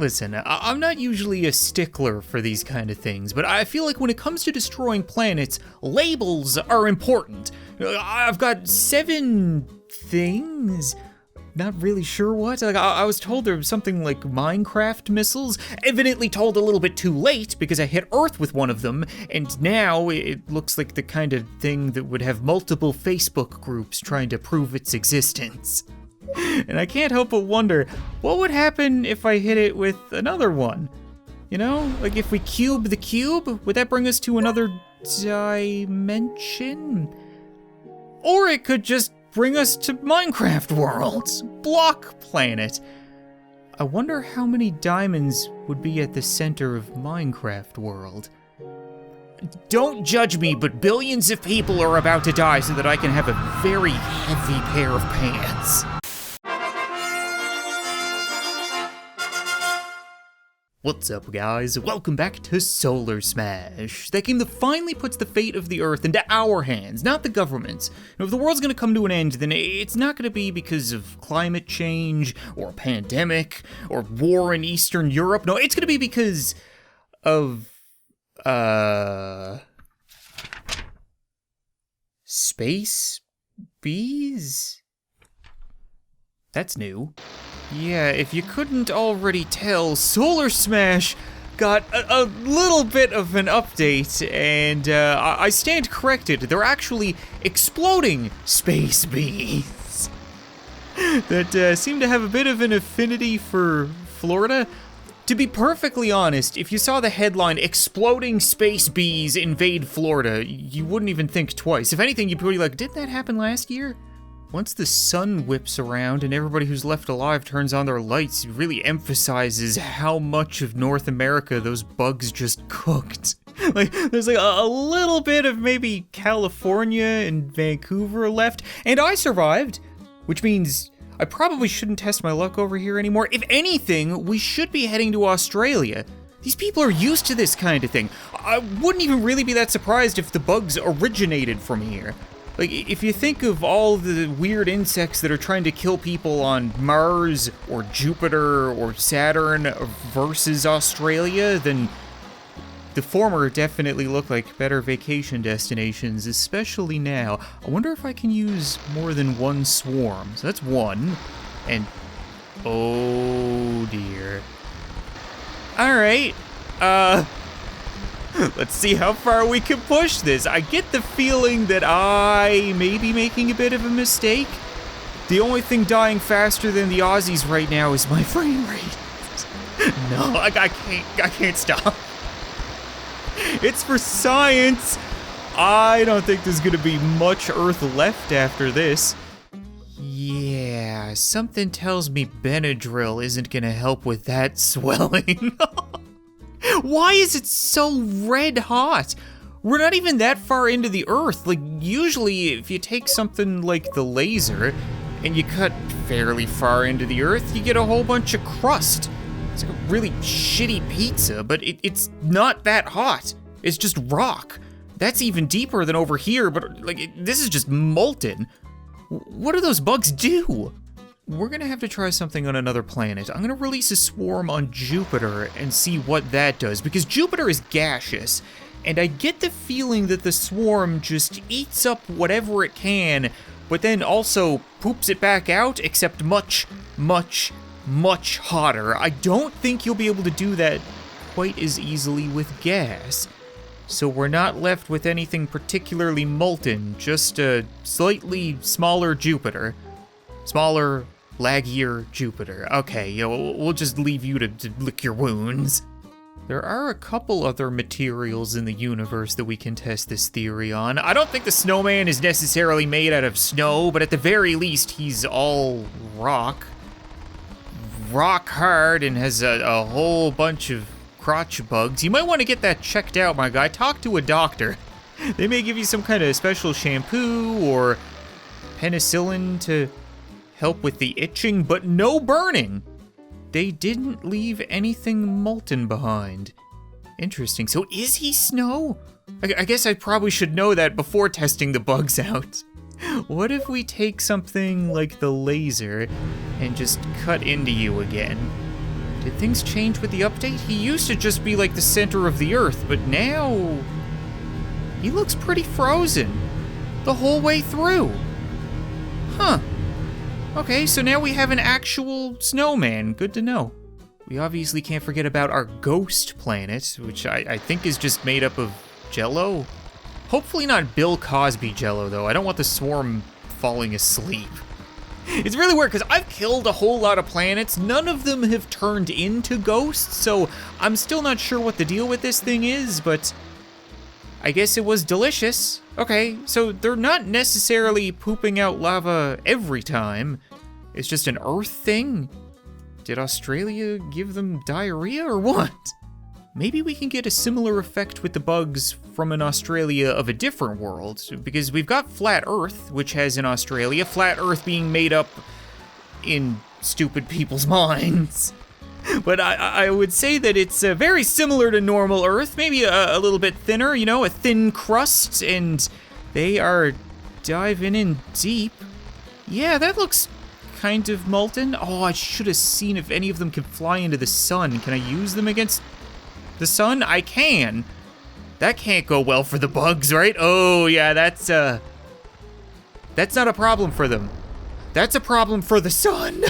Listen, I'm not usually a stickler for these kind of things, but I feel like when it comes to destroying planets, labels are important. I've got 7 things. Not really sure what. Like, I was told there was something like Minecraft missiles. Evidently told a little bit too late because I hit Earth with one of them, and now it looks like the kind of thing that would have multiple Facebook groups trying to prove its existence. And I can't help but wonder, what would happen if I hit it with another one? You know, like if we cube the cube, would that bring us to another dimension? Or it could just bring us to Minecraft worlds, Block Planet. I wonder how many diamonds would be at the center of Minecraft world. Don't judge me, but billions of people are about to die so that I can have a very heavy pair of pants. What's up, guys? Welcome back to Solar Smash, that game that finally puts the fate of the Earth into our hands, not the government's. Now, if the world's gonna come to an end, then it's not gonna be because of climate change, or a pandemic, or war in Eastern Europe. No, it's gonna be because of, space bees? That's new. Yeah, if you couldn't already tell, Solar Smash got a little bit of an update, and I stand corrected. They're actually exploding space bees that seem to have a bit of an affinity for Florida. To be perfectly honest, if you saw the headline, "Exploding Space Bees Invade Florida," you wouldn't even think twice. If anything, you'd be like, didn't that happen last year? Once the sun whips around and everybody who's left alive turns on their lights, it really emphasizes how much of North America those bugs just cooked. Like, there's like a little bit of maybe California and Vancouver left, and I survived, which means I probably shouldn't test my luck over here anymore. If anything, we should be heading to Australia. These people are used to this kind of thing. I wouldn't even really be that surprised if the bugs originated from here. Like, if you think of all the weird insects that are trying to kill people on Mars, or Jupiter, or Saturn versus Australia, then the former definitely look like better vacation destinations, especially now. I wonder if I can use more than one swarm. So that's one, and oh dear. Alright, let's see how far we can push this. I get the feeling that I may be making a bit of a mistake. The only thing dying faster than the Aussies right now is my frame rate. No, I can't stop. It's for science. I don't think there's gonna be much Earth left after this. Yeah, something tells me Benadryl isn't gonna help with that swelling. Why is it so red hot? We're not even that far into the Earth. Like, usually if you take something like the laser and you cut fairly far into the Earth, you get a whole bunch of crust. It's like a really shitty pizza, but it's not that hot. It's just rock. That's even deeper than over here, but this is just molten. What do those bugs do? We're gonna have to try something on another planet. I'm gonna release a swarm on Jupiter and see what that does, because Jupiter is gaseous, and I get the feeling that the swarm just eats up whatever it can, but then also poops it back out, except much, much, much hotter. I don't think you'll be able to do that quite as easily with gas. So we're not left with anything particularly molten, just a slightly smaller Jupiter. Smaller, laggier Jupiter. Okay, we'll just leave you to lick your wounds. There are a couple other materials in the universe that we can test this theory on. I don't think the snowman is necessarily made out of snow, but at the very least, he's all rock. Rock hard and has a whole bunch of crotch bugs. You might want to get that checked out, my guy. Talk to a doctor. They may give you some kind of special shampoo or penicillin to help with the itching, but no burning. They didn't leave anything molten behind. Interesting. So is he snow? I guess I probably should know that before testing the bugs out. What if we take something like the laser and just cut into you again? Did things change with the update? He used to just be like the center of the Earth, but now he looks pretty frozen the whole way through. Huh. Okay, so now we have an actual snowman. Good to know. We obviously can't forget about our ghost planet, which I think is just made up of Jell-O. Hopefully not Bill Cosby Jell-O, though. I don't want the swarm falling asleep. It's really weird, because I've killed a whole lot of planets. None of them have turned into ghosts, so I'm still not sure what the deal with this thing is, but I guess it was delicious. Okay, so they're not necessarily pooping out lava every time. It's just an Earth thing? Did Australia give them diarrhea or what? Maybe we can get a similar effect with the bugs from an Australia of a different world, because we've got Flat Earth, which has in Australia, Flat Earth being made up in stupid people's minds. But I would say that it's very similar to normal Earth, maybe a little bit thinner, you know, a thin crust, and they are diving in deep. Yeah, that looks kind of molten. Oh, I should have seen if any of them can fly into the sun. Can I use them against the sun? I can. That can't go well for the bugs, right? Oh, yeah, that's not a problem for them. That's a problem for the sun.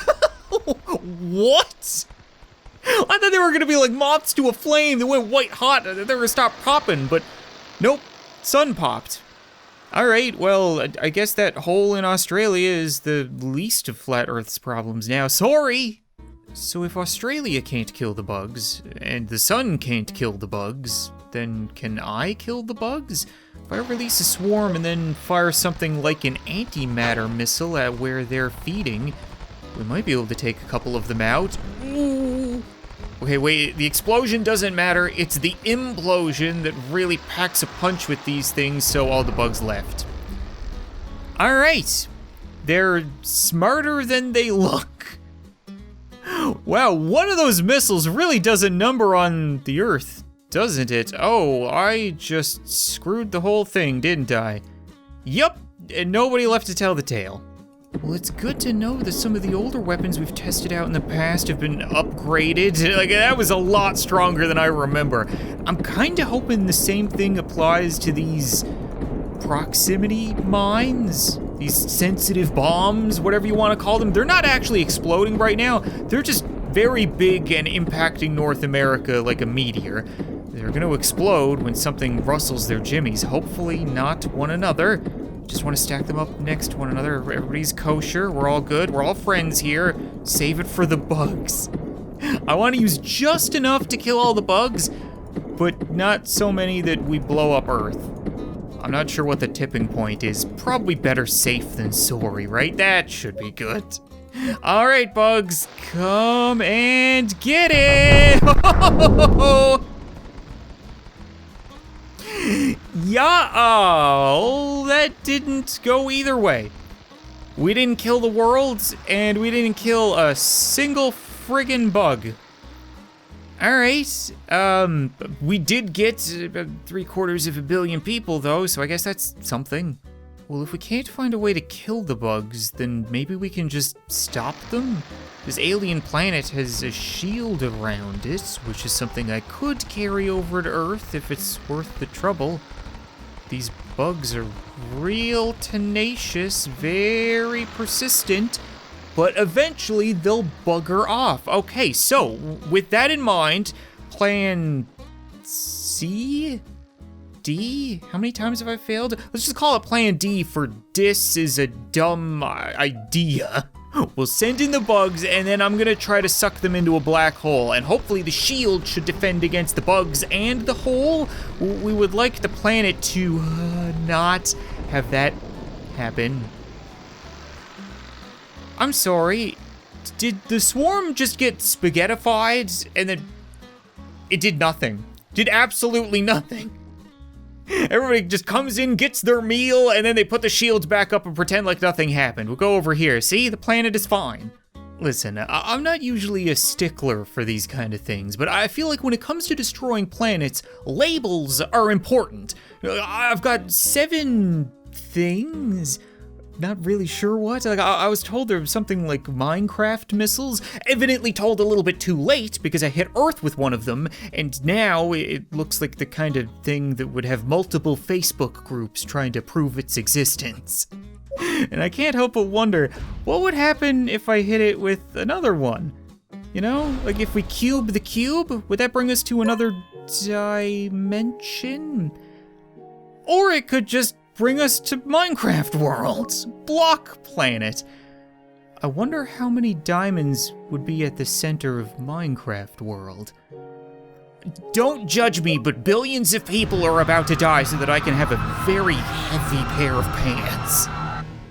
What? I thought they were gonna be like moths to a flame that went white hot. They were gonna stop popping, but nope, sun popped. All right, well, I guess that hole in Australia is the least of Flat Earth's problems now. Sorry. So if Australia can't kill the bugs, and the sun can't kill the bugs, then can I kill the bugs? If I release a swarm and then fire something like an antimatter missile at where they're feeding, we might be able to take a couple of them out. Ooh. Okay, wait, the explosion doesn't matter. It's the implosion that really packs a punch with these things, so all the bugs left. All right, they're smarter than they look. Wow, one of those missiles really does a number on the Earth, doesn't it? Oh, I just screwed the whole thing, didn't I? Yup, and nobody left to tell the tale. Well, it's good to know that some of the older weapons we've tested out in the past have been upgraded. Like, that was a lot stronger than I remember. I'm kinda hoping the same thing applies to these proximity mines, these sensitive bombs, whatever you want to call them. They're not actually exploding right now. They're just very big and impacting North America like a meteor. They're gonna explode when something rustles their jimmies, hopefully not one another. Just want to stack them up next to one another. Everybody's kosher, we're all good, we're all friends here. Save it for the bugs. I want to use just enough to kill all the bugs, but not so many that we blow up Earth. I'm not sure what the tipping point is. Probably better safe than sorry, right? That should be good. All right, bugs, come and get it! Yeah, oh, that didn't go either way. We didn't kill the world, and we didn't kill a single friggin' bug. All right, we did get about 750 million people, though, so I guess that's something. Well, if we can't find a way to kill the bugs, then maybe we can just stop them? This alien planet has a shield around it, which is something I could carry over to Earth if it's worth the trouble. These bugs are real tenacious, very persistent, but eventually they'll bugger off. Okay, so with that in mind, plan C? D? How many times have I failed? Let's just call it plan D for this is a dumb idea. We'll send in the bugs, and then I'm gonna try to suck them into a black hole, and hopefully the shield should defend against the bugs and the hole. We would like the planet to not have that happen. I'm sorry, did the swarm just get spaghettified and then it did nothing? Did absolutely nothing. Everybody just comes in, gets their meal, and then they put the shields back up and pretend like nothing happened. We'll go over here. See, the planet is fine. Listen, I'm not usually a stickler for these kind of things, but I feel like when it comes to destroying planets, labels are important. I've got 7 things not really sure what. Like, I was told there was something like Minecraft missiles, evidently told a little bit too late because I hit Earth with one of them, and now it looks like the kind of thing that would have multiple Facebook groups trying to prove its existence. And I can't help but wonder, what would happen if I hit it with another one? You know, like if we cube the cube, would that bring us to another dimension? Or it could just bring us to Minecraft World, Block Planet. I wonder how many diamonds would be at the center of Minecraft World. Don't judge me, but billions of people are about to die so that I can have a very heavy pair of pants.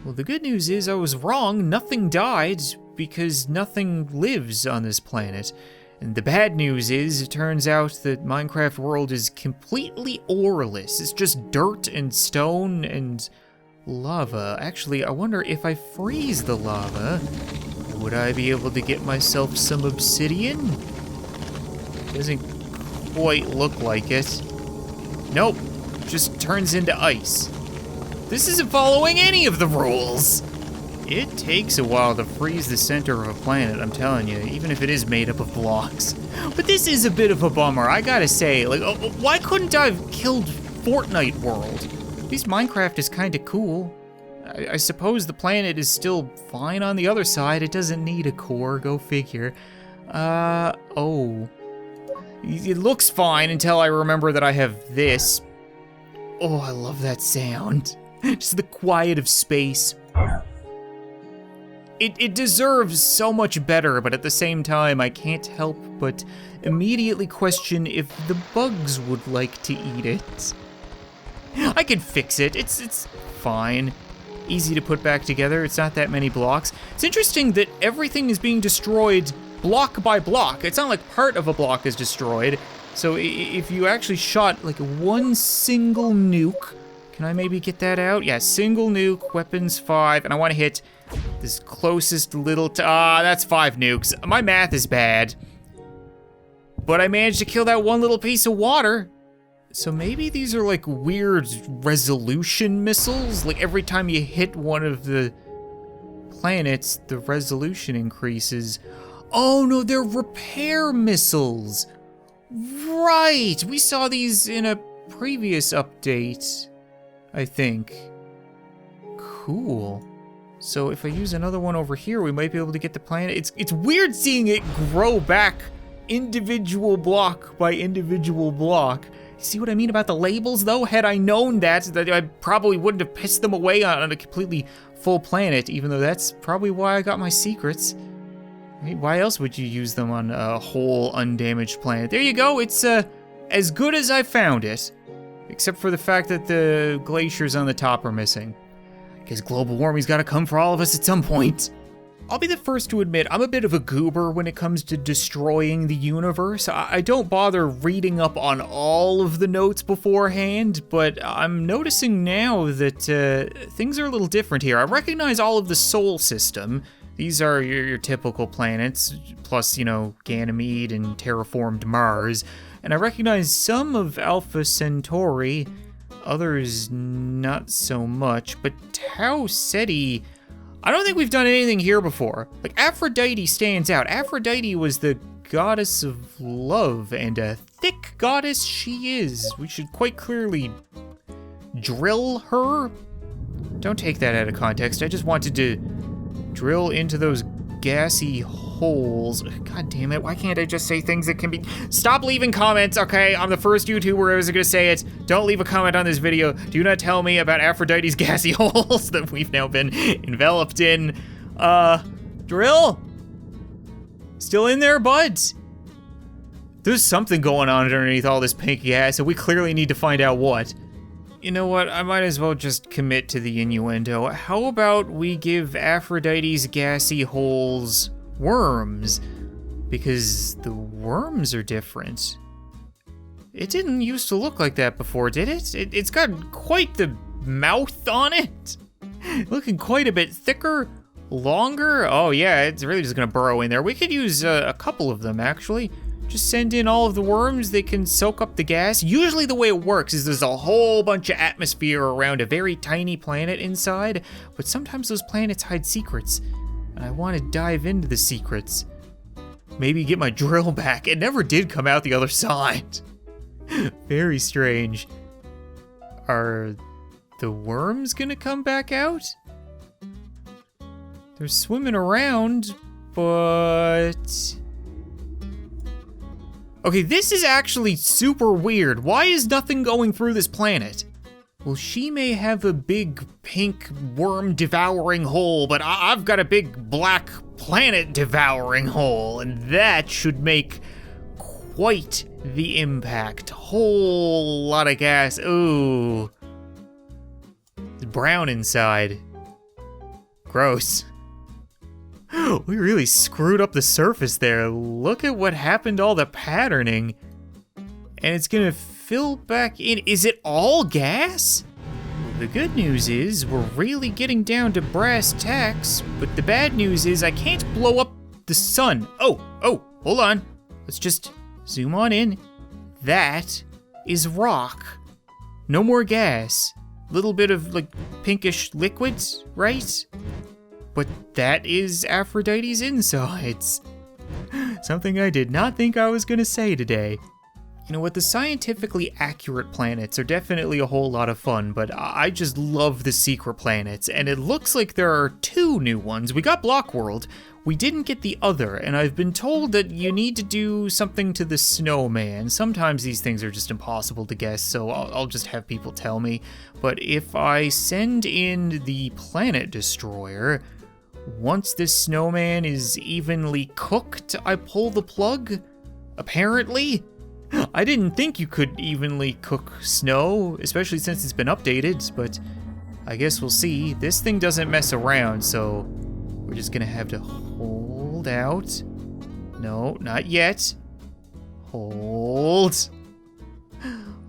Well, the good news is I was wrong. Nothing died because nothing lives on this planet. And the bad news is it turns out that Minecraft World is completely oreless. It's just dirt and stone and lava. Actually, I wonder if I freeze the lava, would I be able to get myself some obsidian? Doesn't quite look like it. Nope, just turns into ice. This isn't following any of the rules. It takes a while to freeze the center of a planet, I'm telling you, even if it is made up of blocks. But this is a bit of a bummer, I gotta say. Like, why couldn't I have killed Fortnite World? At least Minecraft is kinda cool. I suppose the planet is still fine on the other side. It doesn't need a core, go figure. Oh. It looks fine until I remember that I have this. Oh, I love that sound. Just the quiet of space. It deserves so much better, but at the same time, I can't help but immediately question if the bugs would like to eat it. I can fix it, it's fine. Easy to put back together, it's not that many blocks. It's interesting that everything is being destroyed block by block. It's not like part of a block is destroyed. So if you actually shot like one single nuke, can I maybe get that out? Yeah, single nuke, weapons 5, and I wanna hit this closest little, that's 5 nukes. My math is bad. But I managed to kill that one little piece of water. So maybe these are like weird resolution missiles? Like every time you hit one of the planets, the resolution increases. Oh no, they're repair missiles. Right, we saw these in a previous update, I think. Cool. So if I use another one over here, we might be able to get the planet. It's weird seeing it grow back individual block by individual block. See what I mean about the labels though? Had I known that I probably wouldn't have pissed them away on a completely full planet, even though that's probably why I got my secrets. I mean, why else would you use them on a whole undamaged planet? There you go, it's as good as I found it. Except for the fact that the glaciers on the top are missing. Because global warming's gotta come for all of us at some point. I'll be the first to admit, I'm a bit of a goober when it comes to destroying the universe. I don't bother reading up on all of the notes beforehand, but I'm noticing now that things are a little different here. I recognize all of the Sol system. These are your typical planets, plus, you know, Ganymede and terraformed Mars. And I recognize some of Alpha Centauri, others not so much, but Tau Ceti, I don't think we've done anything here before. Like, Aphrodite stands out. Aphrodite was the goddess of love, and a thick goddess she is. We should quite clearly drill her. Don't take that out of context. I just wanted to drill into those gassy holes. God damn it, why can't I just say things that can be... Stop leaving comments, okay? I'm the first YouTuber who is gonna say it. Don't leave a comment on this video. Do not tell me about Aphrodite's gassy holes that we've now been enveloped in. Drill? Still in there, buds? There's something going on underneath all this pink gas, and we clearly need to find out what. You know what, I might as well just commit to the innuendo. How about we give Aphrodite's gassy holes worms? Because the worms are different. It didn't used to look like that before, did it? It's got quite the mouth on it. Looking quite a bit thicker, longer. Oh yeah, it's really just gonna burrow in there. We could use a couple of them, actually. Just send in all of the worms, they can soak up the gas. Usually the way it works is there's a whole bunch of atmosphere around a very tiny planet inside, but sometimes those planets hide secrets, and I want to dive into the secrets. Maybe get my drill back. It never did come out the other side. Very strange. Are the worms gonna come back out? They're swimming around, but... Okay, this is actually super weird. Why is nothing going through this planet? Well, she may have a big pink worm devouring hole, but I've got a big black planet devouring hole, and that should make quite the impact. Whole lot of gas. Ooh. It's brown inside. Gross. We really screwed up the surface there. Look at what happened to all the patterning. And it's gonna fill back in. Is it all gas? Well, the good news is we're really getting down to brass tacks, but the bad news is I can't blow up the sun. Oh, hold on. Let's just zoom on in. That is rock. No more gas. Little bit of like pinkish liquids, right? But that is Aphrodite's insides. Something I did not think I was gonna say today. You know what, the scientifically accurate planets are definitely a whole lot of fun, but I just love the secret planets, and it looks like there are 2 new ones. We got Block World, we didn't get the other, and I've been told that you need to do something to the snowman. Sometimes these things are just impossible to guess, so I'll just have people tell me. But if I send in the Planet Destroyer, once this snowman is evenly cooked, I pull the plug? Apparently? I didn't think you could evenly cook snow, especially since it's been updated, but I guess we'll see. This thing doesn't mess around, so we're just gonna have to hold out. No, not yet. Hold.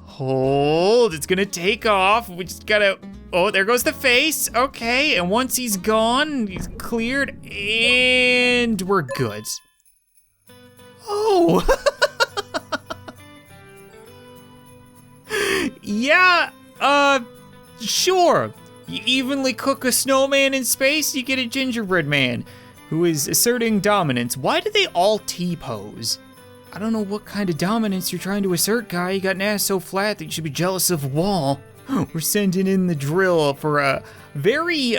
Hold. It's gonna take off. We just gotta... Oh, there goes the face. Okay, and once he's gone, he's cleared, and we're good. Oh! Yeah, sure. You evenly cook a snowman in space, you get a gingerbread man who is asserting dominance. Why do they all T-pose? I don't know what kind of dominance you're trying to assert, guy. You got an ass so flat that you should be jealous of a wall. We're sending in the drill for a very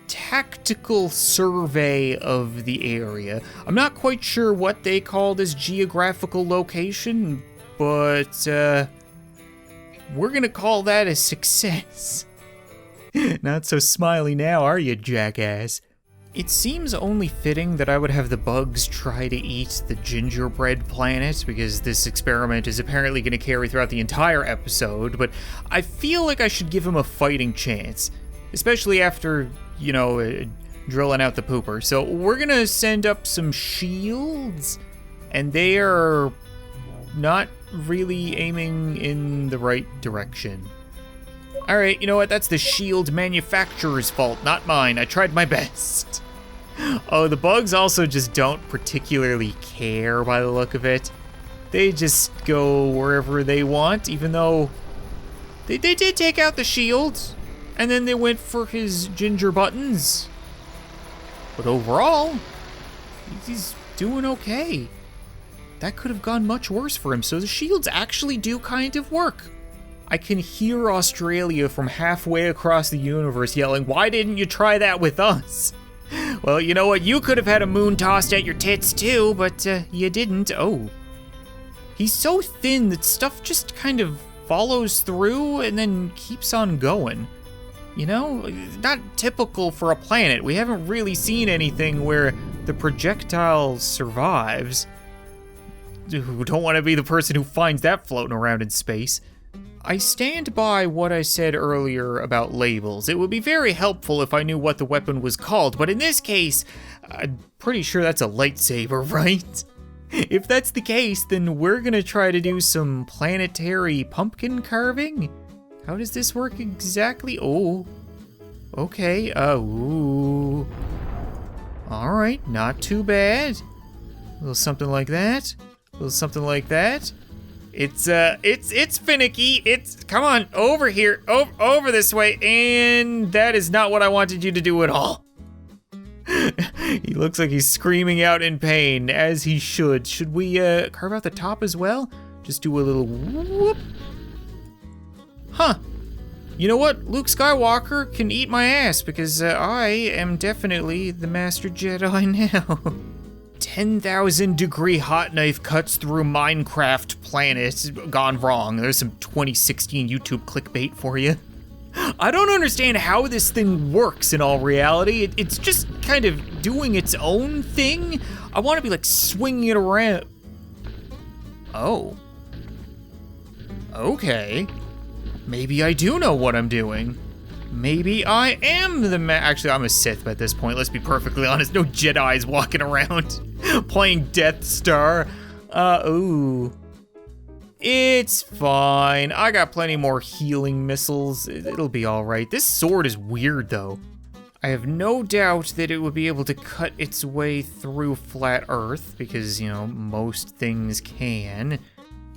tactical survey of the area. I'm not quite sure what they call this geographical location, but we're gonna call that a success. Not so smiley now, are you, jackass? It seems only fitting that I would have the bugs try to eat the gingerbread planet, because this experiment is apparently going to carry throughout the entire episode, but I feel like I should give him a fighting chance, especially after, you know, drilling out the pooper. So we're going to send up some shields, and they are not really aiming in the right direction. All right, you know what? That's the shield manufacturer's fault, not mine. I tried my best. Oh, the bugs also just don't particularly care by the look of it. They just go wherever they want, even though they did take out the shield, and then they went for his ginger buttons. But overall, he's doing okay. That could have gone much worse for him, so the shields actually do kind of work. I can hear Australia from halfway across the universe yelling, "Why didn't you try that with us?" Well, you know what? You could have had a moon tossed at your tits too, but you didn't. Oh. He's so thin that stuff just kind of follows through and then keeps on going. You know, not typical for a planet. We haven't really seen anything where the projectile survives. Who don't want to be the person who finds that floating around in space. I stand by what I said earlier about labels. It would be very helpful if I knew what the weapon was called, but in this case, I'm pretty sure that's a lightsaber, right? If that's the case, then we're gonna try to do some planetary pumpkin carving. How does this work exactly? Oh, okay, ooh. All right, not too bad. A little something like that. A something like that. It's finicky. Come on, over here, over this way, and that is not what I wanted you to do at all. He looks like he's screaming out in pain, as he should. Should we carve out the top as well? Just do a little whoop. Huh. You know what? Luke Skywalker can eat my ass because I am definitely the Master Jedi now. 10,000 degree hot knife cuts through Minecraft planet gone wrong. There's some 2016 YouTube clickbait for you. I don't understand how this thing works in all reality. It's just kind of doing its own thing. I want to be like swinging it around. Oh. Okay. Maybe I do know what I'm doing. Maybe I am actually, I'm a Sith at this point, let's be perfectly honest. No Jedis walking around playing Death Star. Ooh. It's fine. I got plenty more healing missiles. It'll be all right. This sword is weird though. I have no doubt that it would be able to cut its way through flat Earth because, you know, most things can.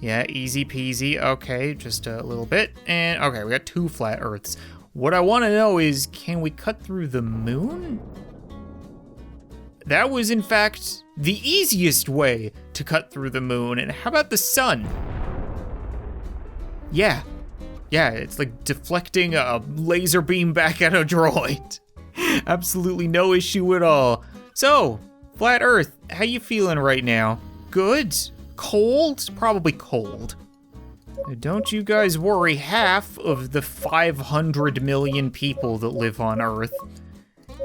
Yeah, easy peasy. Okay, just a little bit. And okay, we got 2 flat Earths. What I want to know is, can we cut through the moon? That was, in fact, the easiest way to cut through the moon. And how about the sun? Yeah, it's like deflecting a laser beam back at a droid. Absolutely no issue at all. So, flat Earth, how you feeling right now? Good? Cold? Probably cold. Don't you guys worry, half of the 500 million people that live on Earth,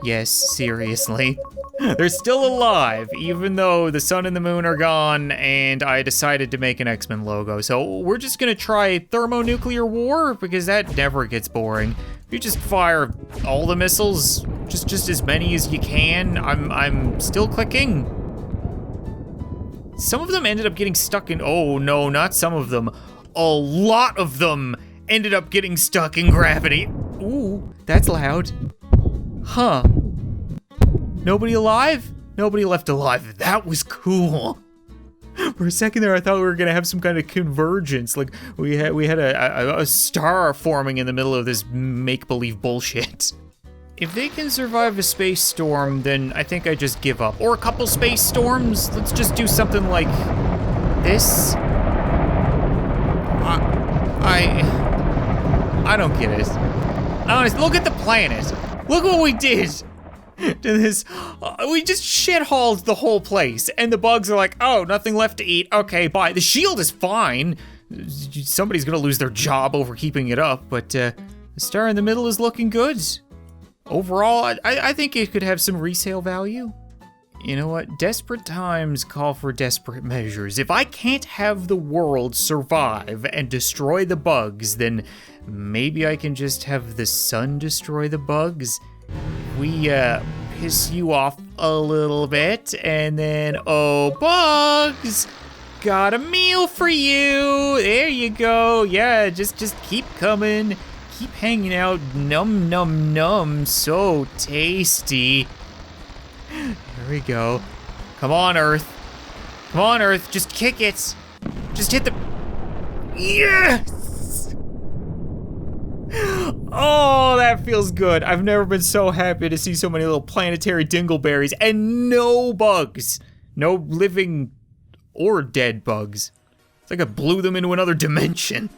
yes, seriously, they're still alive, even though the sun and the moon are gone and I decided to make an X-Men logo. So we're just gonna try thermonuclear war because that never gets boring. If you just fire all the missiles, just as many as you can, I'm still clicking. Some of them ended up getting stuck in, oh no, not some of them. A lot of them ended up getting stuck in gravity. Ooh, that's loud. Huh. Nobody alive? Nobody left alive. That was cool. For a second there, I thought we were gonna have some kind of convergence. Like we had a star forming in the middle of this make-believe bullshit. If they can survive a space storm, then I think I just give up. Or a couple space storms. Let's just do something like this. I don't get it. Honest, look at the planet. Look what we did to this. We just shit-hauled the whole place, and the bugs are like, oh, nothing left to eat. Okay, bye. The shield is fine. Somebody's gonna lose their job over keeping it up, but the star in the middle is looking good. Overall, I think it could have some resale value. You know what? Desperate times call for desperate measures. If I can't have the world survive and destroy the bugs, then maybe I can just have the sun destroy the bugs. We piss you off a little bit, and then, oh, bugs, got a meal for you. There you go. Yeah, just keep coming. Keep hanging out. Num, num, num. So tasty. There we go. Come on, Earth. Come on, Earth. Just kick it. Just hit the... Yes! Oh, that feels good. I've never been so happy to see so many little planetary dingleberries and no bugs. No living or dead bugs. It's like I blew them into another dimension.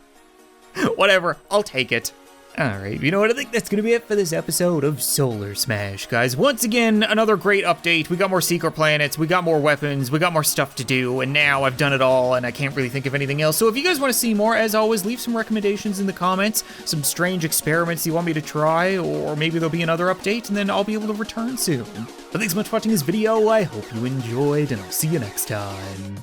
Whatever, I'll take it. Alright, you know what, I think that's gonna be it for this episode of Solar Smash, guys. Once again, another great update. We got more secret planets, we got more weapons, we got more stuff to do, and now I've done it all, and I can't really think of anything else. So if you guys want to see more, as always, leave some recommendations in the comments, some strange experiments you want me to try, or maybe there'll be another update, and then I'll be able to return soon. But thanks so much for watching this video, I hope you enjoyed, and I'll see you next time.